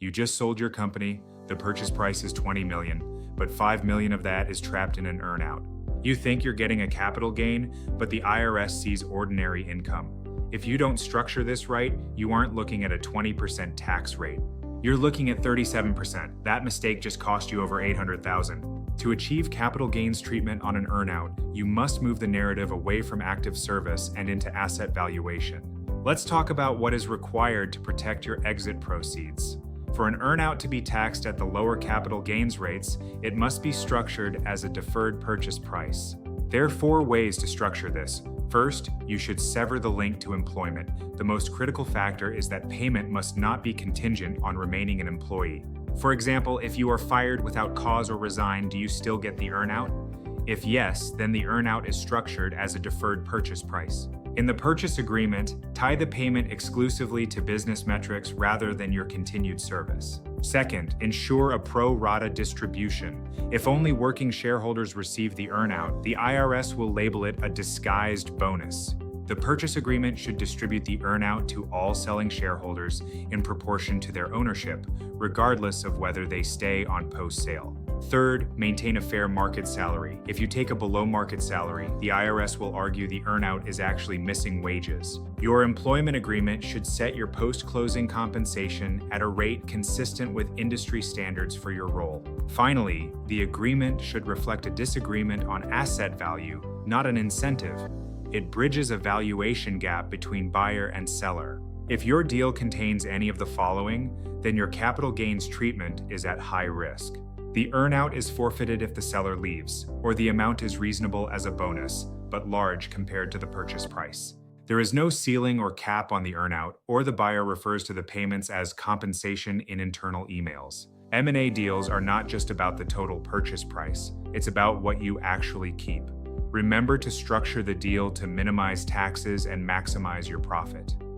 You just sold your company, the purchase price is $20 million, but $5 million of that is trapped in an earnout. You think you're getting a capital gain, but the IRS sees ordinary income. If you don't structure this right, you aren't looking at a 20% tax rate. You're looking at 37%. That mistake just cost you over $800,000. To achieve capital gains treatment on an earnout, you must move the narrative away from active service and into asset valuation. Let's talk about what is required to protect your exit proceeds. For an earnout to be taxed at the lower capital gains rates, it must be structured as a deferred purchase price. There are 4 ways to structure this. First, you should sever the link to employment. The most critical factor is that payment must not be contingent on remaining an employee. For example, if you are fired without cause or resign, do you still get the earnout? If yes, then the earnout is structured as a deferred purchase price. In the purchase agreement, tie the payment exclusively to business metrics rather than your continued service. Second, ensure a pro rata distribution. If only working shareholders receive the earnout, the IRS will label it a disguised bonus. The purchase agreement should distribute the earnout to all selling shareholders in proportion to their ownership, regardless of whether they stay on post-sale. Third, maintain a fair market salary. If you take a below-market salary, the IRS will argue the earnout is actually missing wages. Your employment agreement should set your post-closing compensation at a rate consistent with industry standards for your role. Finally, the agreement should reflect a disagreement on asset value, not an incentive. It bridges a valuation gap between buyer and seller. If your deal contains any of the following, then your capital gains treatment is at high risk. The earnout is forfeited if the seller leaves, or the amount is reasonable as a bonus, but large compared to the purchase price. There is no ceiling or cap on the earnout, or the buyer refers to the payments as compensation in internal emails. M&A deals are not just about the total purchase price, it's about what you actually keep. Remember to structure the deal to minimize taxes and maximize your profit.